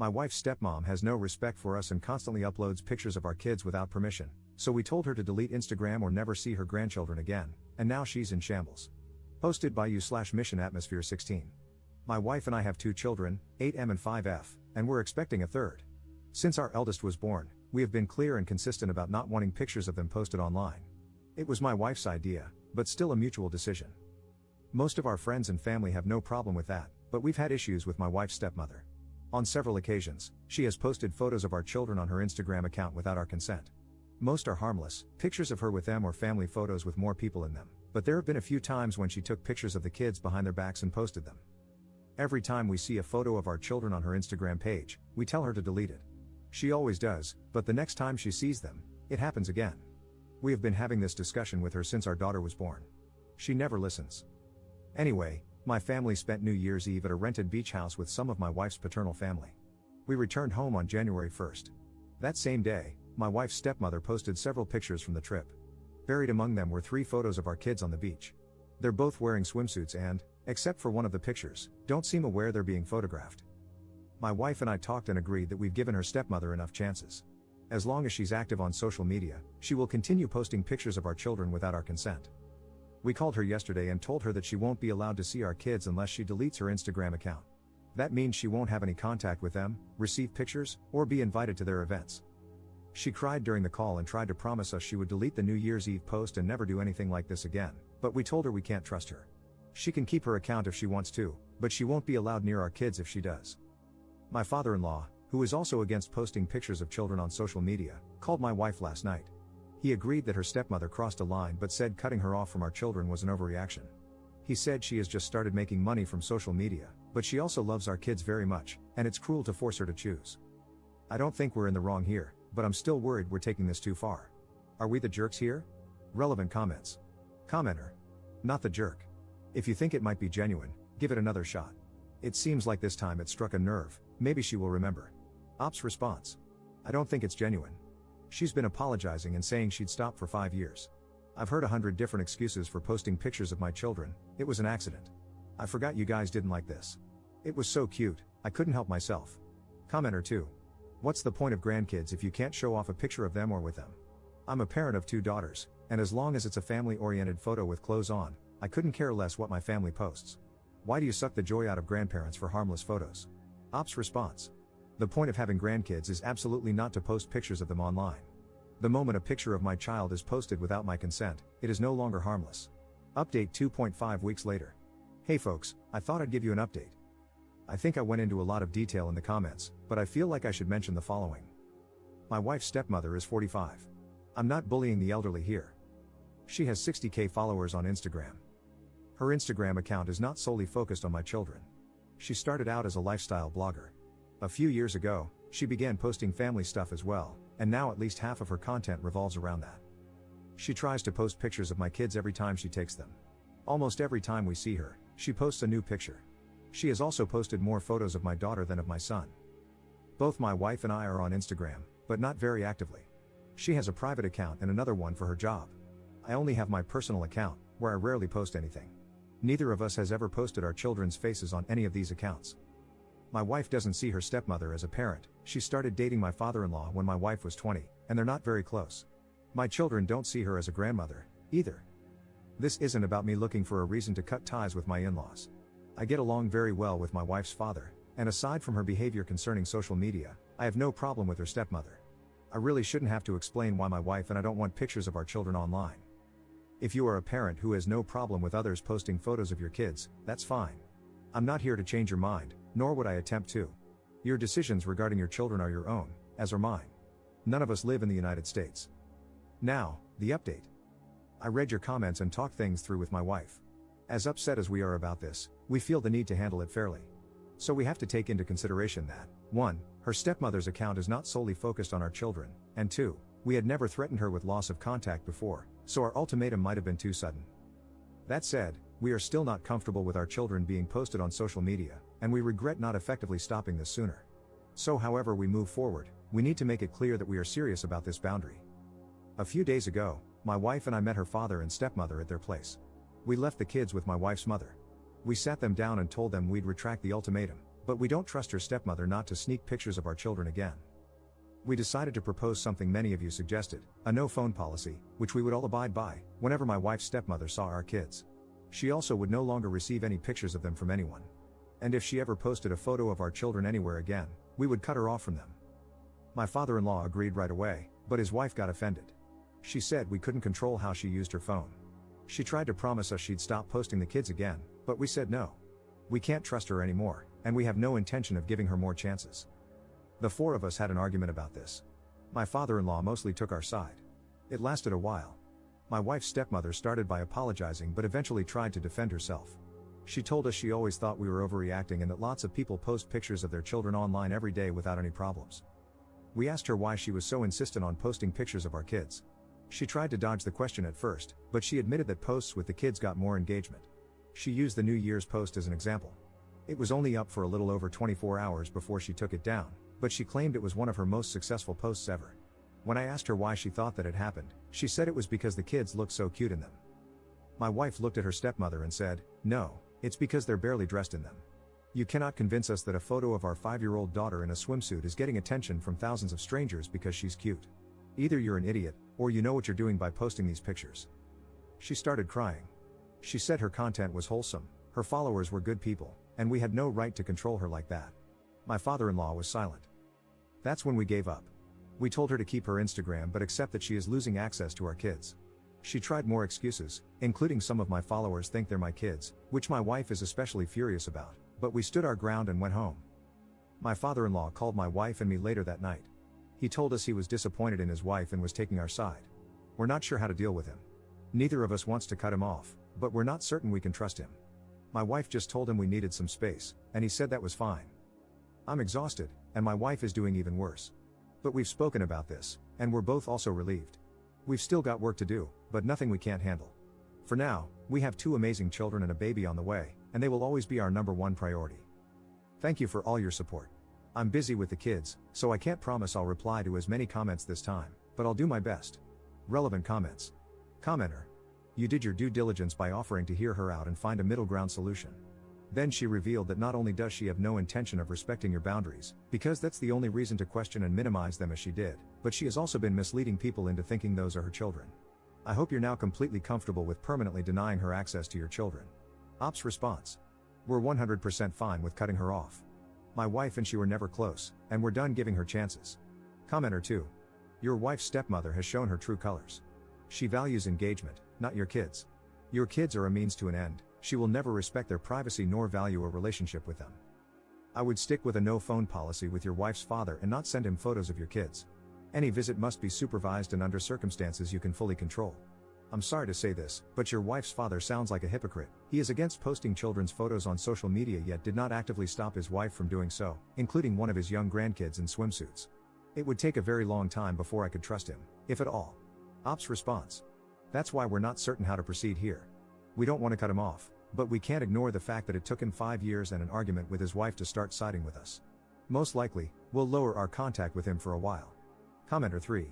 My wife's stepmom has no respect for us and constantly uploads pictures of our kids without permission, so we told her to delete Instagram or never see her grandchildren again, and now she's in shambles. Posted by you/Mission Atmosphere 16. My wife and I have 2 children, 8M and 5F, and we're expecting a third. Since our eldest was born, we have been clear and consistent about not wanting pictures of them posted online. It was my wife's idea, but still a mutual decision. Most of our friends and family have no problem with that, but we've had issues with my wife's stepmother. On several occasions, she has posted photos of our children on her Instagram account without our consent. Most are harmless, pictures of her with them or family photos with more people in them, but there have been a few times when she took pictures of the kids behind their backs and posted them. Every time we see a photo of our children on her Instagram page, we tell her to delete it. She always does, but the next time she sees them, it happens again. We have been having this discussion with her since our daughter was born. She never listens. Anyway, my family spent New Year's Eve at a rented beach house with some of my wife's paternal family. We returned home on January 1st. That same day, my wife's stepmother posted several pictures from the trip. Buried among them were 3 photos of our kids on the beach. They're both wearing swimsuits and, except for one of the pictures, don't seem aware they're being photographed. My wife and I talked and agreed that we've given her stepmother enough chances. As long as she's active on social media, she will continue posting pictures of our children without our consent. We called her yesterday and told her that she won't be allowed to see our kids unless she deletes her Instagram account. That means she won't have any contact with them, receive pictures, or be invited to their events. She cried during the call and tried to promise us she would delete the New Year's Eve post and never do anything like this again, but we told her we can't trust her. She can keep her account if she wants to, but she won't be allowed near our kids if she does. My father-in-law, who is also against posting pictures of children on social media, called my wife last night. He agreed that her stepmother crossed a line but said cutting her off from our children was an overreaction. He said she has just started making money from social media, but she also loves our kids very much, and it's cruel to force her to choose. I don't think we're in the wrong here, but I'm still worried we're taking this too far. Are we the jerks here? Relevant comments. Commenter. Not the jerk. If you think it might be genuine, give it another shot. It seems like this time it struck a nerve, maybe she will remember. Ops response. I don't think it's genuine. She's been apologizing and saying she'd stop for 5 years. I've heard 100 different excuses for posting pictures of my children. It was an accident. I forgot you guys didn't like this. It was so cute, I couldn't help myself. Commenter 2. What's the point of grandkids if you can't show off a picture of them or with them? I'm a parent of 2 daughters, and as long as it's a family-oriented photo with clothes on, I couldn't care less what my family posts. Why do you suck the joy out of grandparents for harmless photos? Ops response. The point of having grandkids is absolutely not to post pictures of them online. The moment a picture of my child is posted without my consent, it is no longer harmless. Update 2.5 weeks later. Hey folks, I thought I'd give you an update. I think I went into a lot of detail in the comments, but I feel like I should mention the following. My wife's stepmother is 45. I'm not bullying the elderly here. She has 60k followers on Instagram. Her Instagram account is not solely focused on my children. She started out as a lifestyle blogger. A few years ago, she began posting family stuff as well, and now at least half of her content revolves around that. She tries to post pictures of my kids every time she takes them. Almost every time we see her, she posts a new picture. She has also posted more photos of my daughter than of my son. Both my wife and I are on Instagram, but not very actively. She has a private account and another one for her job. I only have my personal account, where I rarely post anything. Neither of us has ever posted our children's faces on any of these accounts. My wife doesn't see her stepmother as a parent. She started dating my father-in-law when my wife was 20, and they're not very close. My children don't see her as a grandmother, either. This isn't about me looking for a reason to cut ties with my in-laws. I get along very well with my wife's father, and aside from her behavior concerning social media, I have no problem with her stepmother. I really shouldn't have to explain why my wife and I don't want pictures of our children online. If you are a parent who has no problem with others posting photos of your kids, that's fine. I'm not here to change your mind, nor would I attempt to. Your decisions regarding your children are your own, as are mine. None of us live in the United States. Now, the update. I read your comments and talked things through with my wife. As upset as we are about this, we feel the need to handle it fairly. So we have to take into consideration that, 1, her stepmother's account is not solely focused on our children, and 2, we had never threatened her with loss of contact before, so our ultimatum might have been too sudden. That said, we are still not comfortable with our children being posted on social media, and we regret not effectively stopping this sooner. So however we move forward, we need to make it clear that we are serious about this boundary. A few days ago, my wife and I met her father and stepmother at their place. We left the kids with my wife's mother. We sat them down and told them we'd retract the ultimatum, But we don't trust her stepmother not to sneak pictures of our children again. We decided to propose something many of you suggested, a no phone policy, which we would all abide by, whenever my wife's stepmother saw our kids. She also would no longer receive any pictures of them from anyone. And if she ever posted a photo of our children anywhere again, we would cut her off from them. My father-in-law agreed right away, but his wife got offended. She said we couldn't control how she used her phone. She tried to promise us she'd stop posting the kids again, but we said no. We can't trust her anymore, and we have no intention of giving her more chances. The four of us had an argument about this. My father-in-law mostly took our side. It lasted a while. My wife's stepmother started by apologizing but eventually tried to defend herself. She told us she always thought we were overreacting and that lots of people post pictures of their children online every day without any problems. We asked her why she was so insistent on posting pictures of our kids. She tried to dodge the question at first, but she admitted that posts with the kids got more engagement. She used the New Year's post as an example. It was only up for a little over 24 hours before she took it down, but she claimed it was one of her most successful posts ever. When I asked her why she thought that had happened, she said it was because the kids looked so cute in them. My wife looked at her stepmother and said, "No, it's because they're barely dressed in them. You cannot convince us that a photo of our 5-year-old daughter in a swimsuit is getting attention from thousands of strangers because she's cute. Either you're an idiot, or you know what you're doing by posting these pictures." She started crying. She said her content was wholesome, her followers were good people, and we had no right to control her like that. My father-in-law was silent. That's when we gave up. We told her to keep her Instagram but accept that she is losing access to our kids. She tried more excuses, including some of my followers think they're my kids, which my wife is especially furious about, but we stood our ground and went home. My father-in-law called my wife and me later that night. He told us he was disappointed in his wife and was taking our side. We're not sure how to deal with him. Neither of us wants to cut him off, but we're not certain we can trust him. My wife just told him we needed some space, and he said that was fine. I'm exhausted, and my wife is doing even worse. But we've spoken about this, and we're both also relieved. We've still got work to do, but nothing we can't handle. For now, we have 2 amazing children and a baby on the way, and they will always be our #1 priority. Thank you for all your support. I'm busy with the kids, so I can't promise I'll reply to as many comments this time, but I'll do my best. Relevant comments. Commenter. You did your due diligence by offering to hear her out and find a middle ground solution. Then she revealed that not only does she have no intention of respecting your boundaries, because that's the only reason to question and minimize them as she did, but she has also been misleading people into thinking those are her children. I hope you're now completely comfortable with permanently denying her access to your children. Ops response. We're 100% fine with cutting her off. My wife and she were never close, and we're done giving her chances. Commenter 2. Your wife's stepmother has shown her true colors. She values engagement, not your kids. Your kids are a means to an end. She will never respect their privacy nor value a relationship with them. I would stick with a no phone policy with your wife's father and not send him photos of your kids. Any visit must be supervised and under circumstances you can fully control. I'm sorry to say this, but your wife's father sounds like a hypocrite. He is against posting children's photos on social media yet did not actively stop his wife from doing so, including one of his young grandkids in swimsuits. It would take a very long time before I could trust him, if at all. Ops response. That's why we're not certain how to proceed here. We don't want to cut him off, but we can't ignore the fact that it took him 5 years and an argument with his wife to start siding with us. Most likely, we'll lower our contact with him for a while. Commenter 3.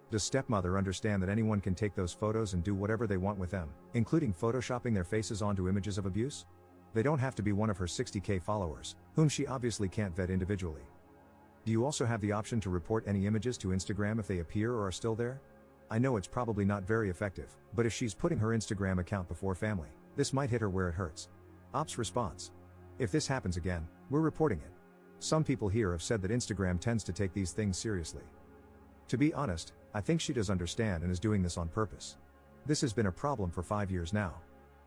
Does stepmother understand that anyone can take those photos and do whatever they want with them, including photoshopping their faces onto images of abuse? They don't have to be one of her 60K followers, whom she obviously can't vet individually. Do you also have the option to report any images to Instagram if they appear or are still there? I know it's probably not very effective, but if she's putting her Instagram account before family, this might hit her where it hurts. Ops response. If this happens again, we're reporting it. Some people here have said that Instagram tends to take these things seriously. To be honest, I think she does understand and is doing this on purpose. This has been a problem for 5 years now.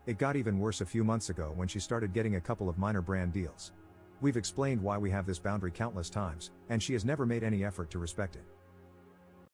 It got even worse a few months ago when she started getting a couple of minor brand deals. We've explained why we have this boundary countless times, and she has never made any effort to respect it.